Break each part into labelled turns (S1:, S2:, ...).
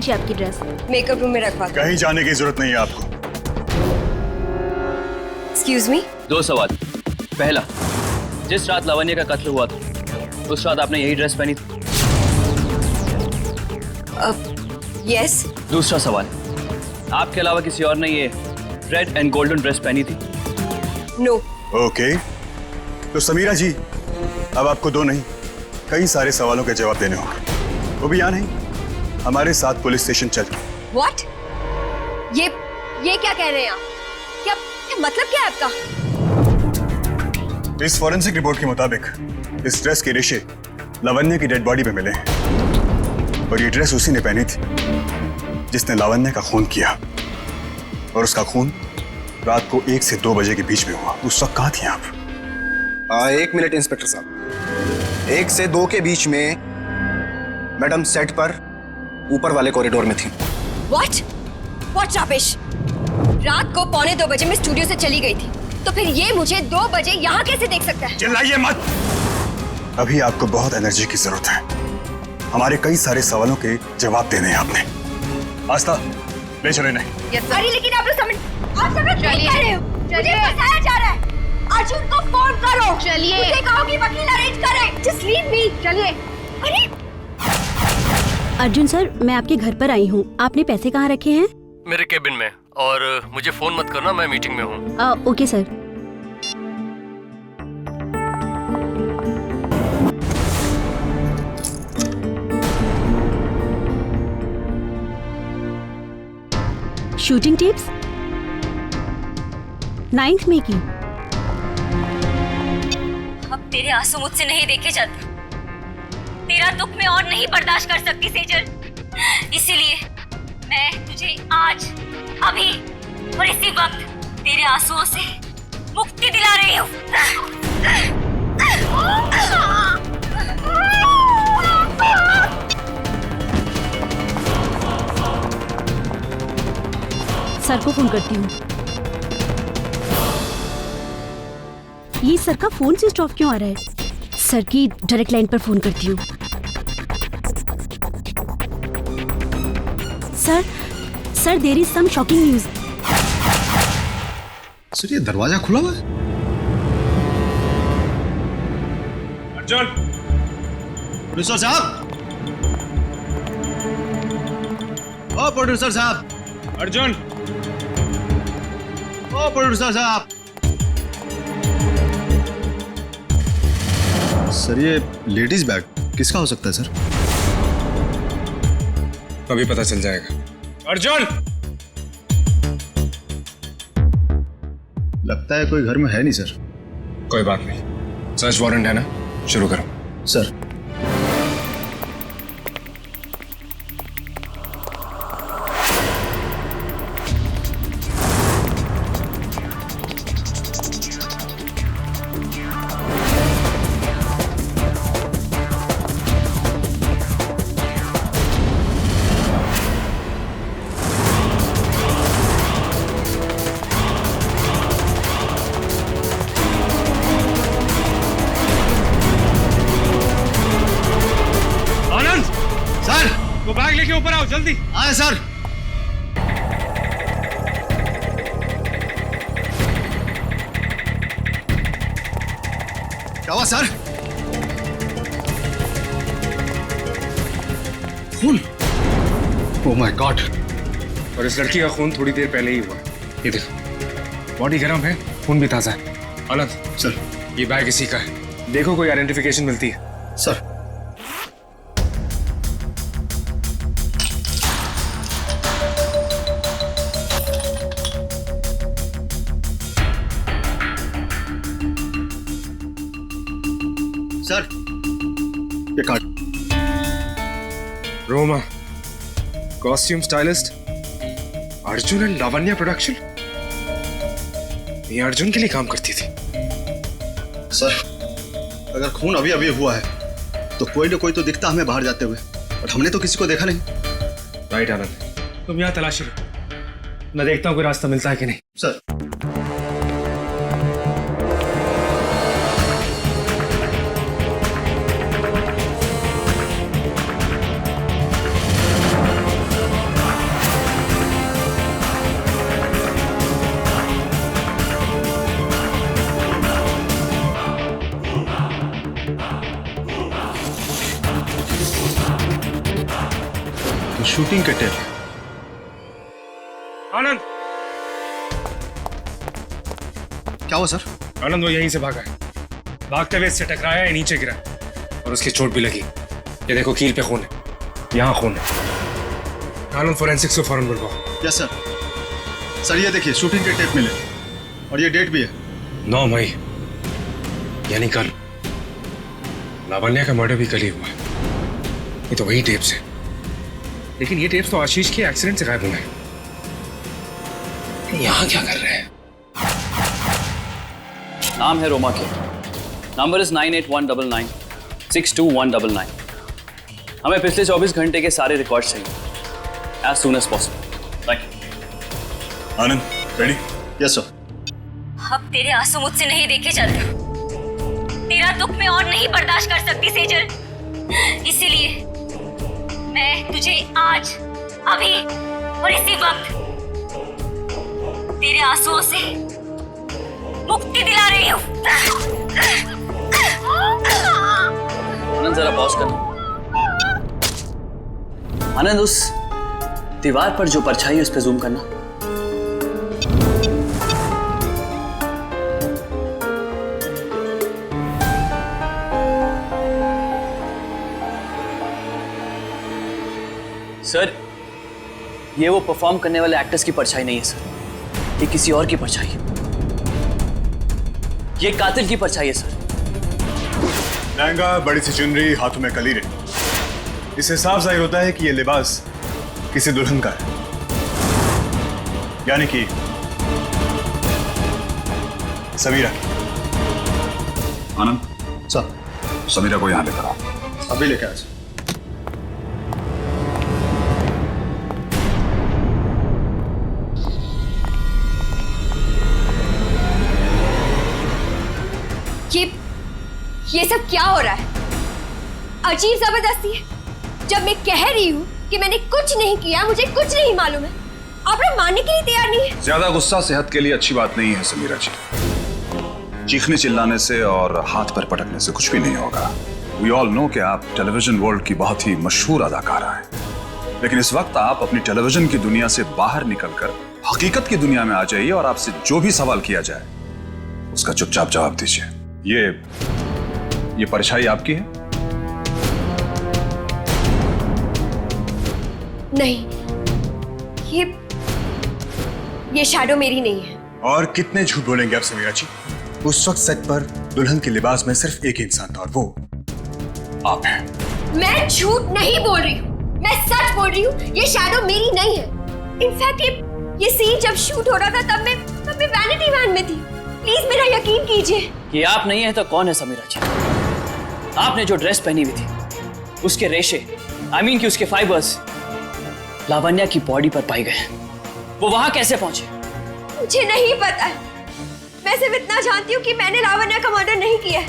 S1: नीचे आपकी dress.
S2: Makeup room में रखवा।
S3: कहीं जाने की जरूरत नहीं है आपको।
S2: Excuse me.
S4: 2 सवाल। पहला, जिस रात लावण्य का कत्ल हुआ था उस रात आपने यही ड्रेस पहनी थी?
S2: यस।
S4: दूसरा सवाल, आपके अलावा किसी और ने ये रेड एंड गोल्डन ड्रेस पहनी थी?
S2: नो।
S3: ओके, तो समीरा जी अब आपको 2 नहीं कई सारे सवालों के जवाब देने होंगे, वो भी यहाँ नहीं, हमारे साथ पुलिस स्टेशन चल के।
S2: व्हाट? ये क्या कह रहे हैं आप? क्या मतलब क्या है आपका?
S3: इस फॉरेंसिक रिपोर्ट के मुताबिक इस ड्रेस के रेशे लावण्य की डेड बॉडी पे मिले हैं और ये ड्रेस उसी ने पहनी थी जिसने लावण्य का खून किया, और उसका खून रात को 1 से 2 बजे के बीच में हुआ। उस वक्त कहाँ थी आप?
S5: 1 मिनट इंस्पेक्टर साहब। 1 से 2 के बीच में मैडम सेट पर ऊपर वाले कॉरिडोर में थी।
S2: What rubbish? रात को 1:45 बजे मैं स्टूडियो से चली गई थी, तो फिर ये मुझे 2 बजे यहाँ कैसे देख सकता है?
S3: चिल्लाइए मत। अभी आपको बहुत एनर्जी की जरूरत है, हमारे कई सारे सवालों के जवाब देने हैं आपने। आस्था, ले चले नहीं।
S2: अरे लेकिन आप लोग समझ नहीं कर रहे हो। मुझे फंसाया जा रहा है। अर्जुन को फोन करो।
S1: चलिए।
S2: उसे कहो कि वकील अरेंज करे। Just leave me। चलिए। अरे
S1: अर्जुन सर, मैं आपके घर पर आई हूँ। आपने पैसे कहाँ रखे हैं?
S6: मेरे केबिन में, और मुझे फोन मत करना, मैं मीटिंग में हूँ।
S1: Okay sir. Shooting tips 9th मई की।
S7: अब तेरे आंसू मुझसे नहीं देखे जाते। तेरा दुख मैं और नहीं बर्दाश्त कर सकती सेजल, इसीलिए मैं तुझे आज, अभी और इसी वक्त तेरे आंसुओं से मुक्ति दिला रही हूँ।
S1: सर को फोन करती हूँ। ये सर का फोन स्विच ऑफ क्यों आ रहा है? सर की डायरेक्ट लाइन पर फोन करती हूँ। Sir there is some shocking news.
S5: Sir, ये दरवाजा खुला हुआ है।
S3: अर्जुन!
S5: प्रोड्यूसर साहब! ओ प्रोड्यूसर साहब!
S3: अर्जुन!
S5: ओ प्रोड्यूसर साहब! सर, ये लेडीज बैग किसका हो सकता है सर?
S8: अभी पता चल जाएगा। अर्जुन!
S5: लगता है कोई घर में है नहीं सर।
S8: कोई बात नहीं, सर्च वारंट है ना, शुरू करो।
S5: सर,
S8: वो बैग लेके ऊपर आओ, जल्दी।
S5: आए सर। क्या हुआ सर? खून। Oh my God.
S8: और इस लड़की का खून थोड़ी देर पहले ही हुआ। ये देखो, बॉडी गर्म है, खून भी ताजा है। आनंद
S5: सर,
S8: ये बैग इसी का है, देखो कोई आइडेंटिफिकेशन मिलती है।
S5: सर, सर, ये card.
S8: Roma, costume stylist, Arjun and Lavanya production. ये अर्जुन के लिए काम करती थी।
S5: सर, अगर खून अभी अभी हुआ है तो कोई ना कोई तो दिखता हमें बाहर जाते हुए, और हमने तो किसी को देखा नहीं।
S8: राइट आनंद, तुम यहाँ तलाशी लो, मैं देखता हूँ कोई रास्ता मिलता है कि नहीं।
S5: सर,
S9: शूटिंग के टेप।
S8: आनंद,
S5: क्या हुआ सर?
S8: आनंद वो यहीं से भागा है। भागते हुए इससे टकराया है, नीचे गिरा और उसकी चोट भी लगी। ये देखो कील पे खून है, यहाँ खून है। आनंद फोरेंसिक्स को फौरन बुलवाओ।
S9: Yes sir. सर ये देखिए शूटिंग के टेप मिले और ये डेट भी है
S8: 9 मई, यानी कल। लावण्या का मर्डर भी कल ही हुआ है। ये तो वही टेप्स है, लेकिन ये टेप्स तो आशीष के एक्सीडेंट से गायब हुए हैं। यहाँ क्या कर रहे हैं?
S4: नाम है रोमा के, नंबर इज 9819962199। हमें पिछले 24 घंटे के सारे रिकॉर्ड्स चाहिए as soon as possible. Thank you.
S3: Anand, ready?
S9: Yes sir.
S7: अब तेरे आंसू मुझसे नहीं देखे जाते। तेरा दुख मैं और नहीं बर्दाश्त कर सकती सेजल। इसीलिए मैं तुझे आज, अभी और इसी वक्त तेरे आंसुओं से मुक्ति दिला रही हूँ।
S4: आनंद जरा पॉज करना। आनंद उस दीवार पर जो परछाई है उस पर जूम करना। सर, ये वो परफॉर्म करने वाले एक्टर्स की परछाई नहीं है सर, ये किसी और की परछाई है। ये कातिल की परछाई है सर।
S3: लहंगा, बड़ी सी चुनरी, हाथों में कलीरें, इससे साफ जाहिर होता है कि ये लिबास किसी दुल्हन का है, यानी कि समीरा की।
S9: आनंद
S5: सर,
S9: समीरा को यहाँ लेकर आओ। अभी लेकर आ।
S2: ये सब क्या हो रहा है? अजीब जबरदस्ती है। जब मैं कह रही हूँ कि मैंने कुछ नहीं किया, मुझे कुछ नहीं मालूम है, आप लोग मानने के लिए तैयार नहीं है।
S9: ज्यादा गुस्सा सेहत के लिए अच्छी बात नहीं है समीरा जी। चीखने चिल्लाने से और हाथ पर पटकने से कुछ भी नहीं होगा। वी ऑल नो कि आप टेलीविजन वर्ल्ड की बहुत ही मशहूर अदाकारा हैं, लेकिन इस वक्त आप अपनी टेलीविजन की दुनिया से बाहर निकलकर हकीकत की दुनिया में आ जाइए और आपसे जो भी सवाल किया जाए उसका चुपचाप जवाब दीजिए। ये परछाई आपकी है?
S2: नहीं, ये शैडो मेरी नहीं है।
S3: और कितने झूठ बोलेंगे आप समीरा जी? उस वक्त सेट पर दुल्हन के लिबास में सिर्फ एक इंसान था और वो आप हैं।
S2: मैं झूठ नहीं बोल रही हूँ, मैं सच बोल रही हूँ। ये शैडो मेरी नहीं है। इनफैक्ट ये सीन जब शूट हो रहा था तब मैं वैनिटी वैन में थी। प्लीज मेरा यकीन कीजिए।
S4: कि आप नहीं है तो कौन है समीरा जी? आपने जो ड्रेस पहनी हुई थी उसके रेशे, I mean कि उसके फाइबर्स लावण्या की बॉडी पर पाए गए। वो वहां कैसे पहुंचे?
S2: मुझे नहीं पता है। मैं सिर्फ इतना जानती हूँ कि मैंने लावण्या का मर्डर नहीं किया है।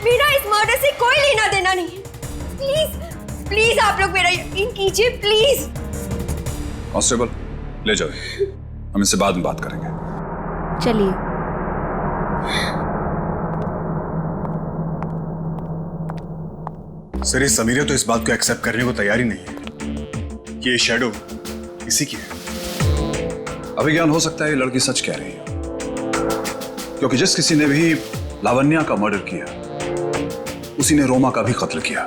S2: मेरा इस मर्डर से कोई लेना देना नहीं है। प्लीज प्लीज आप लोग मेरा यकीन कीजिए, प्लीज।
S9: कांस्टेबल ले जाओ, हम इससे बाद में बात करेंगे।
S1: चलिए।
S3: सर, ये समीरा तो इस बात को एक्सेप्ट करने को तैयार ही नहीं है कि ये शैडो इसी की है।
S9: अभिज्ञान हो सकता है ये लड़की सच कह रही है, क्योंकि जिस किसी ने भी लावण्या का मर्डर किया उसी ने रोमा का भी कत्ल किया,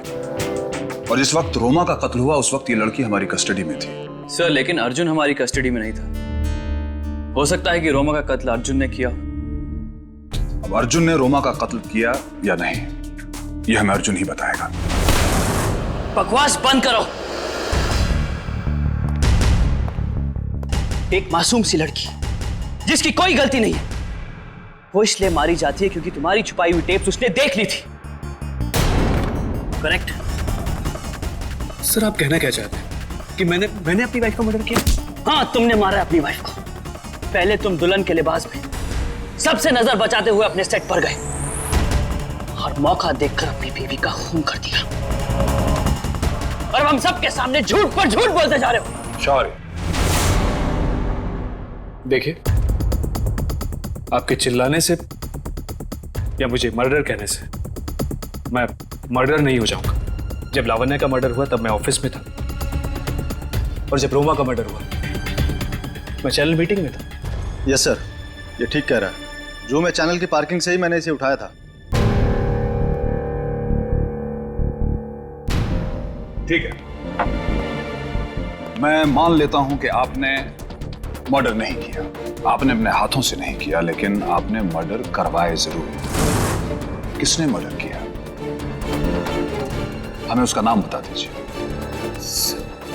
S9: और जिस वक्त रोमा का कत्ल हुआ उस वक्त ये लड़की हमारी कस्टडी में थी।
S4: सर, लेकिन अर्जुन हमारी कस्टडी में नहीं था। हो सकता है कि रोमा का कत्ल अर्जुन ने किया।
S9: अब अर्जुन ने रोमा का कत्ल किया या नहीं, यह हमें अर्जुन ही बताएगा।
S4: बकवास बंद करो। एक मासूम सी लड़की जिसकी कोई गलती नहीं है, वो इसलिए मारी जाती है क्योंकि तुम्हारी छुपाई हुई टेप्स उसने देख ली थी। करेक्ट?
S6: सर आप कहना क्या चाहते हैं कि मैंने अपनी वाइफ का मर्डर किया?
S4: हाँ, तुमने मारा अपनी वाइफ को। पहले तुम दुल्हन के लिबास में सबसे नजर बचाते हुए अपने सेट पर गए और मौका देखकर अपनी बीवी का खून कर दिया, और अब हम सबके सामने झूठ पर झूठ बोलते जा रहे हो।
S9: सॉरी।
S6: देखिए, आपके चिल्लाने से या मुझे मर्डर कहने से मैं मर्डर नहीं हो जाऊंगा। जब लावण्या का मर्डर हुआ तब मैं ऑफिस में था, और जब रोमा का मर्डर हुआ मैं चैनल मीटिंग में था।
S5: यस सर, ये ठीक कह रहा है। जो मैं चैनल की पार्किंग से ही मैंने इसे उठाया था।
S9: ठीक है, मैं मान लेता हूं कि आपने मर्डर नहीं किया, आपने अपने हाथों से नहीं किया, लेकिन आपने मर्डर करवाए जरूर। किसने मर्डर किया, हमें उसका नाम बता दीजिए।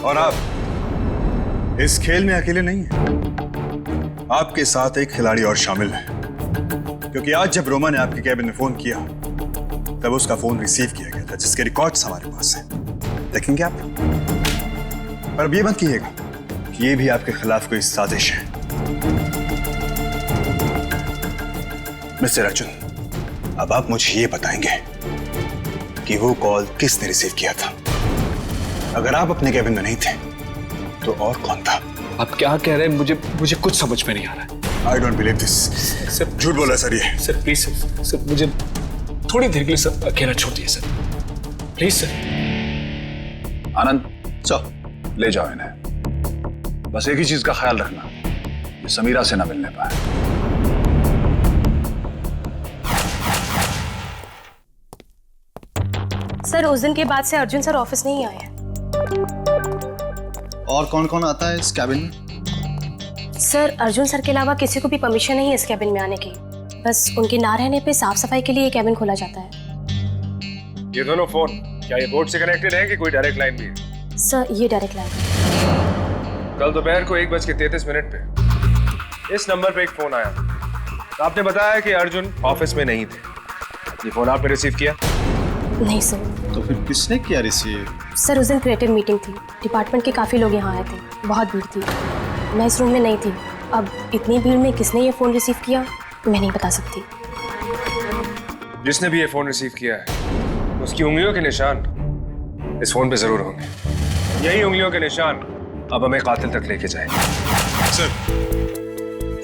S3: और आप इस खेल में अकेले नहीं हैं। आपके साथ एक खिलाड़ी और शामिल है, क्योंकि आज जब रोमा ने आपके कैबिन में फोन किया तब उसका फोन रिसीव किया गया था, जिसके रिकॉर्ड्स हमारे पास हैं। देखेंगे आप? पर अब ये मत कीजिएगा कि ये भी आपके खिलाफ कोई साजिश है। मिस्टर अर्जुन, अब आप मुझे ये बताएंगे कि वो कॉल किसने रिसीव किया था। अगर आप अपने कैबिन में नहीं थे तो और कौन था?
S6: आप क्या कह रहे हैं? मुझे कुछ समझ में नहीं आ रहा है।
S3: I don't believe this.
S6: Sir
S3: झूठ बोला सर ये।
S6: सर प्लीज सर, मुझे थोड़ी देर के लिए सर अकेला छोड़ दिए सर, प्लीज सर।
S9: आनंद, चल ले जाओ इन्हें। बस एक ही चीज का ख्याल रखना, ये समीरा से ना मिलने पाए।
S10: सर उस दिन के बाद से अर्जुन सर ऑफिस नहीं आए हैं।
S5: और कौन कौन आता है इस कैबिन में?
S10: सर अर्जुन सर के अलावा किसी को भी परमिशन नहीं है इस कैबिन में आने की। बस उनके ना रहने पे साफ सफाई के लिए ये कैबिन खोला जाता है।
S8: ये दोनों फोन क्या ये बोर्ड से कनेक्टेड है कि कोई डायरेक्ट लाइन भी है?
S10: सर ये डायरेक्ट लाइन।
S8: कल दोपहर को 1:33 पे इस नंबर पे एक फोन आया। तो आपने बताया कि अर्जुन ऑफिस में नहीं थे। ये फोन आपने रिसीव किया?
S10: नहीं सर।
S5: तो फिर किसने किया रिसीव?
S10: सर उस दिन क्रिएटिव मीटिंग थी, डिपार्टमेंट के काफ़ी लोग यहाँ आए थे, बहुत भीड़ थी। मैं इस रूम में नहीं थी। अब इतनी भीड़ में किसने ये फ़ोन रिसीव किया मैं नहीं बता सकती।
S8: जिसने भी ये फोन रिसीव किया है उसकी उंगलियों के निशान इस फोन पे जरूर होंगे। यही उंगलियों के निशान अब हमें कातिल तक लेके जाएंगे।
S3: सर,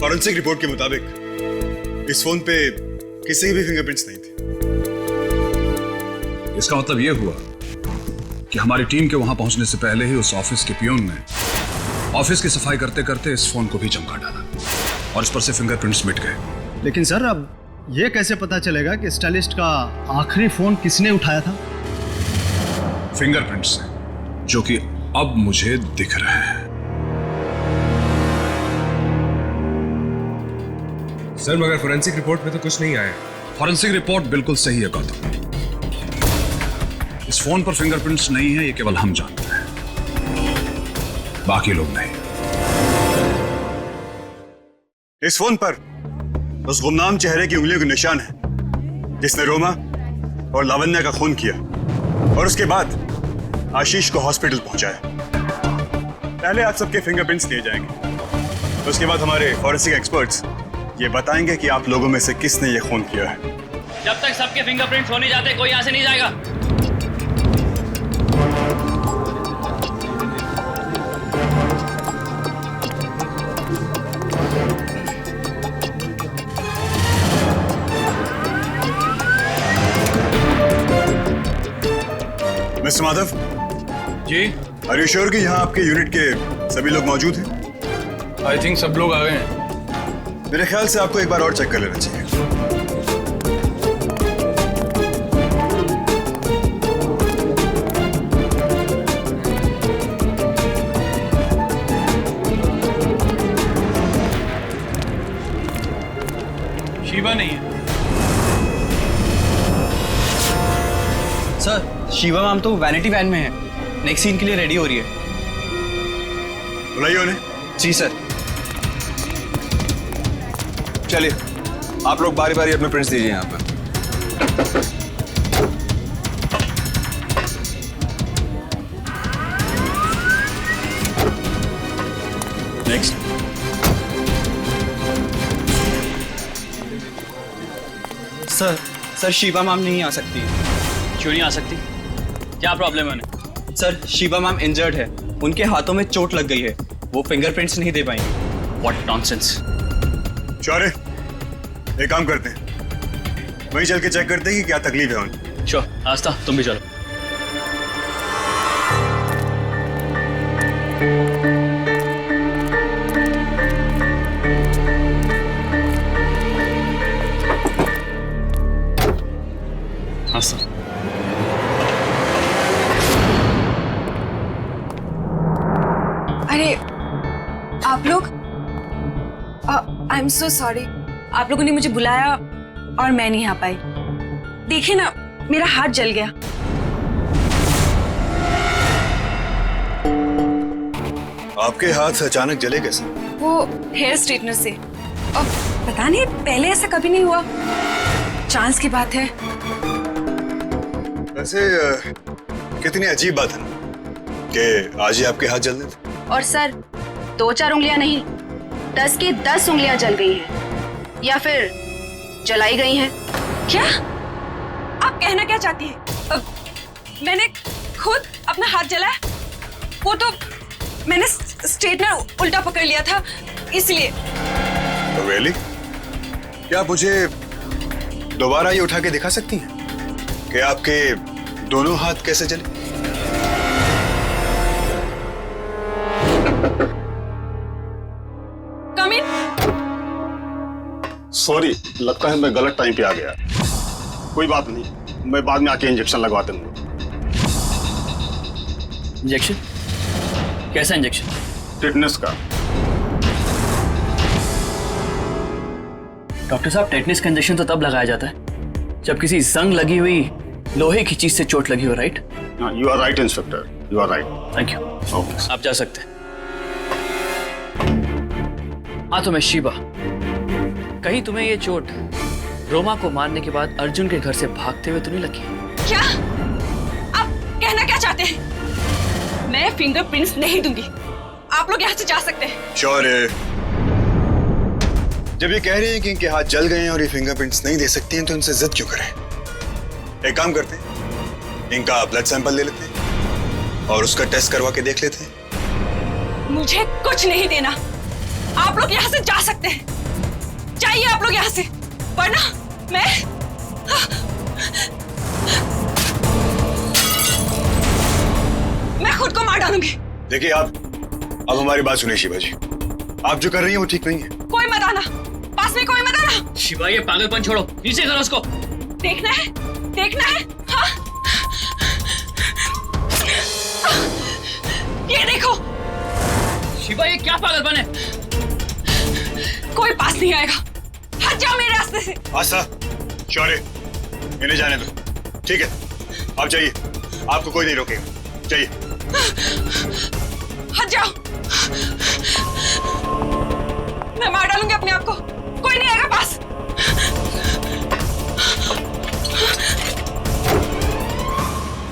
S3: फॉरेंसिक रिपोर्ट के मुताबिक इस फोन पे किसी भी फिंगरप्रिंट्स नहीं थे।
S9: इसका मतलब ये हुआ कि हमारी टीम के वहां पहुंचने से पहले ही उस ऑफिस के पियोन ने ऑफिस की सफाई करते करते इस फोन को भी चमका डाला और इस पर से फिंगरप्रिंट्स मिट गए।
S5: लेकिन सर अब ये कैसे पता चलेगा कि स्टाइलिस्ट का आखिरी फोन किसने उठाया था?
S9: फिंगरप्रिंट्स से, जो कि अब मुझे दिख रहे हैं।
S8: सर मगर फोरेंसिक रिपोर्ट में तो कुछ नहीं आया।
S9: फॉरेंसिक रिपोर्ट बिल्कुल सही है गौतम। इस फोन पर फिंगरप्रिंट्स नहीं है, ये केवल हम जानते हैं, बाकी लोग नहीं।
S3: इस फोन पर उस गुमनाम चेहरे की उंगलियों के निशान है जिसने रोमा और लावण्या का खून किया और उसके बाद आशीष को हॉस्पिटल पहुंचाया। पहले आप सबके फिंगरप्रिंट्स लिए जाएंगे, उसके बाद हमारे फॉरेंसिक एक्सपर्ट्स ये बताएंगे कि आप लोगों में से किसने ये खून किया है।
S4: जब तक सबके फिंगरप्रिंट्स हो नहीं जाते कोई यहाँ से नहीं जाएगा।
S3: Mister Madhav
S6: ji
S3: are you sure कि यहाँ आपके यूनिट के सभी लोग मौजूद हैं?
S6: आई थिंक सब लोग आ गए हैं।
S3: मेरे ख्याल से आपको एक बार और चेक कर लेना चाहिए।
S6: शिवा नहीं है
S11: सर। शिवा मैम तो वैनिटी वैन में है, नेक्स्ट सीन के लिए रेडी हो रही है।
S3: बुलाइए उन्हें।
S11: जी सर।
S5: चलिए आप लोग बारी बारी अपने प्रिंट्स दीजिए यहाँ पर।
S11: नेक्स्ट। सर शिवा मैम नहीं आ सकती।
S4: क्यों नहीं आ सकती? क्या प्रॉब्लम है उन्हें?
S11: सर शिवा मैम इंजर्ड है, उनके हाथों में चोट लग गई है, वो फिंगरप्रिंट्स नहीं दे पाएंगे।
S4: What nonsense.
S3: शौर्य, एक काम करते हैं, वहीं चल के चेक करते हैं कि क्या तकलीफ है उन्हें।
S4: श्योर। आस्था तुम भी चलो।
S12: आई एम सो सॉरी, आप लोगों ने मुझे बुलाया और मैं नहीं आ पाई। देखिए ना, मेरा हाथ जल गया।
S3: आपके हाथ अचानक जले कैसे?
S12: वो हेयर स्ट्रेटनर से। और पता नहीं, पहले ऐसा कभी नहीं हुआ। चांस की बात है।
S3: वैसे कितनी अजीब बात है ना कि आज ही आपके हाथ जल गए।
S10: और सर, 2-4 उंगलियां नहीं, 10 की 10 उंगलियां जल गई हैं या फिर जलाई गई हैं।
S12: क्या आप कहना क्या चाहती है? मैंने खुद अपना हाथ जलाया? वो तो मैंने स्ट्रेटनर उल्टा पकड़ लिया था, इसलिए।
S3: Really? क्या आप मुझे दोबारा ये उठा के दिखा सकती हैं कि आपके दोनों हाथ कैसे जले?
S12: Come in.
S13: सॉरी, लगता है मैं गलत टाइम पे आ गया। कोई बात नहीं, मैं बाद में आके इंजेक्शन लगवा दूंगा।
S4: इंजेक्शन? कैसा इंजेक्शन?
S13: टिटनेस का।
S4: डॉक्टर साहब, टेटनिस का इंजेक्शन तो तब लगाया जाता है जब किसी जंग लगी हुई लोहे की चीज से चोट लगी हो, right?
S13: You are right inspector, you are right.
S4: Thank you.
S13: Okay,
S4: आप जा सकते हैं। हाँ तो मैं शिवा, कहीं तुम्हें ये चोट रोमा को मारने के बाद अर्जुन के घर से भागते हुए तो नहीं लगी?
S12: क्या आप कहना क्या चाहते हैं? मैं फिंगरप्रिंट्स नहीं दूंगी। आप लोग यहाँ से जा सकते हैं।
S3: श्योर है? जब ये कह रही हैं कि इनके हाथ जल गए हैं और ये फिंगरप्रिंट्स नहीं दे सकती हैं, तो इनसे जिद क्यों करें? एक काम करते हैं, इनका ब्लड सैंपल ले लेते हैं और उसका टेस्ट करवा के देख लेते हैं।
S12: मुझे कुछ नहीं देना। आप लोग यहाँ से जा सकते हैं। जाइए आप लोग यहाँ से, वरना मैं खुद को मार डालूंगी।
S3: देखिए, आप अब हमारी बात सुनिए शिवा जी। आप जो कर रही हैं वो ठीक नहीं है।
S12: कोई मत आना, पास में कोई मत आना।
S4: शिवा, ये पागलपन छोड़ो, नीचे करो उसको।
S12: देखना है, देखना है। हाँ? ये देखो।
S4: शिवा, ये क्या पागलपन है?
S12: कोई पास नहीं आएगा। हट जाओ मेरे रास्ते से।
S3: आशा, शौर्य, इन्हें जाने दो। ठीक है, आप जाइए, आपको कोई नहीं रोकेगा। जाइए।
S12: हट जाओ। मैं मार डालूंगी अपने आप को। कोई नहीं आएगा पास।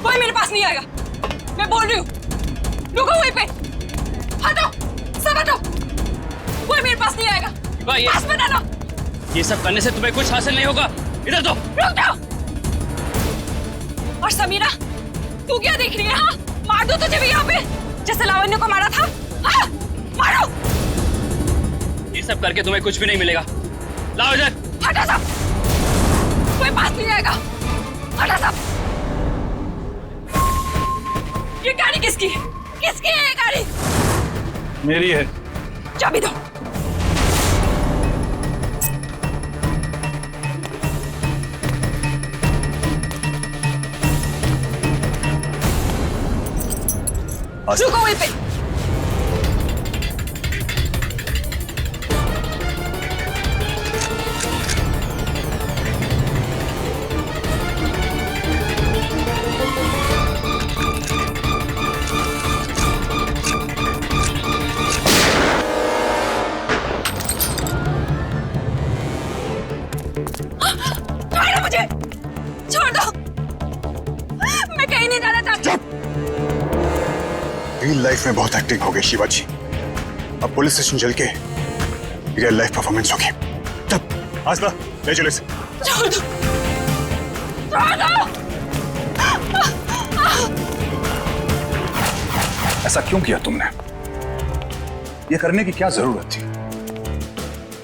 S12: कोई मेरे पास नहीं आएगा, मैं बोल रही हूँ। रुको वहीं पे, हटो, सब हटो। कोई मेरे पास नहीं आएगा। पास में डालो।
S4: ये सब करने से तुम्हें कुछ हासिल नहीं होगा। इधर दो।
S12: रुक जाओ। और समीरा, तू क्या देख रही है? हाँ, मार दो तुझे भी यहाँ पे, जैसे लावण्य को मारा था। हाँ, मारो।
S4: ये सब करके तुम्हें कुछ भी नहीं मिलेगा। लाओ इधर।
S12: हटो सब। कोई पास नहीं आएगा। हटो सब। ये गाड़ी किसकी है? किसकी है ये गाड़ी?
S13: मेरी है।
S12: चाबी दो। रुको वहीं पे। मारो मुझे, छोड़ दो। मैं कहीं नहीं जाना चाहती।
S3: रियल लाइफ में बहुत एक्टिंग हो गई शिवा जी। अब पुलिस स्टेशन चल के रियल लाइफ परफॉर्मेंस होगी। तब आस्था, ले चलो इसे।
S12: छोड़ दो, छोड़ दो।
S9: ऐसा क्यों किया तुमने? ये करने की क्या जरूरत थी?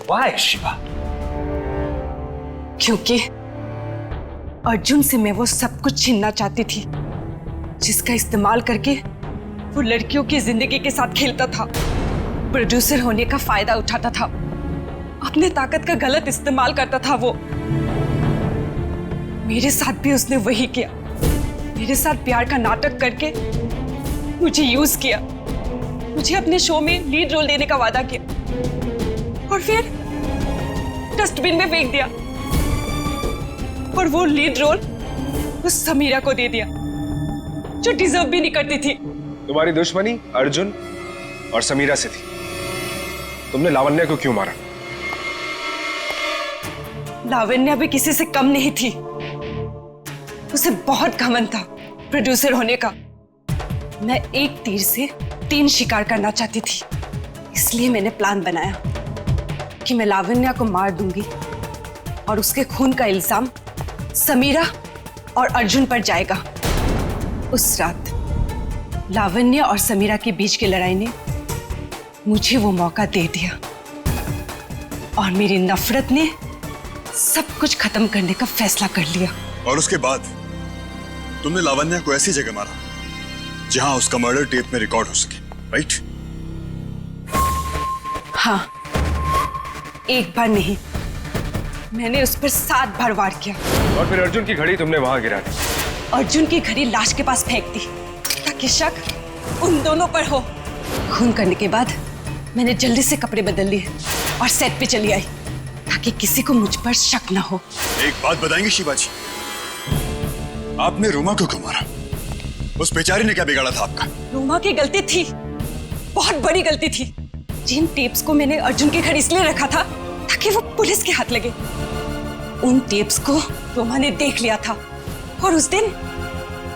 S9: Why, शिवा?
S12: क्योंकि अर्जुन से मैं वो सब कुछ छीनना चाहती थी जिसका इस्तेमाल करके वो लड़कियों की जिंदगी के साथ खेलता था, प्रोड्यूसर होने का फायदा उठाता था, अपने ताकत का गलत इस्तेमाल करता था। वो मेरे साथ भी उसने वही किया। मेरे साथ प्यार का नाटक करके मुझे यूज किया, मुझे अपने शो में लीड रोल देने का वादा किया और फिर डस्टबिन में फेंक दिया और वो लीड रोल उस समीरा को दे दिया जो डिजर्व भी नहीं करती थी।
S8: तुम्हारी दुश्मनी अर्जुन और समीरा से थी। तुमने लावण्या को क्यों मारा?
S12: लावण्या भी किसी से कम नहीं थी। उसे बहुत घमंड था प्रोड्यूसर होने का। मैं एक तीर से 3 शिकार करना चाहती थी, इसलिए मैंने प्लान बनाया कि मैं लावण्या को मार दूंगी और उसके खून का इल्जाम समीरा और अर्जुन पर जाएगा। उस रात लावण्या और समीरा के बीच की लड़ाई ने मुझे वो मौका दे दिया और मेरी नफरत ने सब कुछ खत्म करने का फैसला कर लिया।
S3: और उसके बाद तुमने लावण्या को ऐसी जगह मारा जहां उसका मर्डर टेप में रिकॉर्ड हो सके, राइट?
S12: हाँ, एक बार नहीं, मैंने उस पर 7 बार वार किया।
S8: और फिर अर्जुन की घड़ी तुमने वहां गिरा दी।
S12: अर्जुन की घड़ी लाश के पास फेंक दी ताकि शक उन दोनों पर हो। खून करने के बाद मैंने जल्दी से कपड़े बदल लिए और सेट पे चली आई ताकि किसी को मुझ पर शक ना हो।
S3: एक बात बताएंगे शिवाजी, आपने रूमा को क्यों मारा? उस बेचारी ने क्या बिगाड़ा था आपका?
S12: रूमा की गलती थी, बहुत बड़ी गलती थी। जिन टेप्स को मैंने अर्जुन के घर इसलिए रखा था ताकि वो पुलिस के हाथ लगे, उन टेप्स को रूमा ने देख लिया था और उस दिन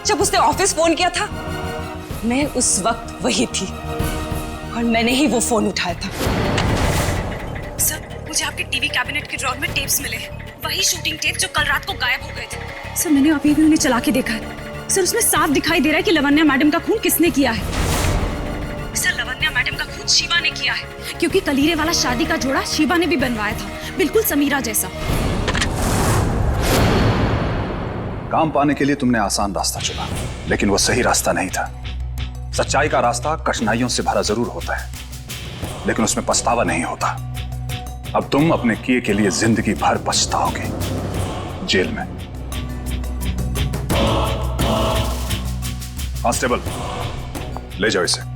S12: जब उसने ऑफिस फोन किया था, मैं उस वक्त वही थी और मैंने ही वो फोन उठाया था।
S1: सर, मुझे आपके टीवी कैबिनेट के ड्रॉर में टेप्स मिले हैं, वही शूटिंग टेप जो कल रात को गायब हो गए थे। सर, मैंने अभी भी उन्हें चला के देखा है। सर, उसमें साफ दिखाई दे रहा है कि लावण्या मैडम का खून किसने किया है। सर, लावण्या मैडम का खून शिवा ने किया है, क्योंकि कलीरे वाला शादी का जोड़ा शिवा ने भी बनवाया था, बिल्कुल समीरा जैसा।
S9: काम पाने के लिए तुमने आसान रास्ता चुना, लेकिन वो सही रास्ता नहीं था। सच्चाई का रास्ता कठिनाइयों से भरा जरूर होता है, लेकिन उसमें पछतावा नहीं होता। अब तुम अपने किए के लिए जिंदगी भर पछताओगे, जेल में। कांस्टेबल, ले जाओ इसे।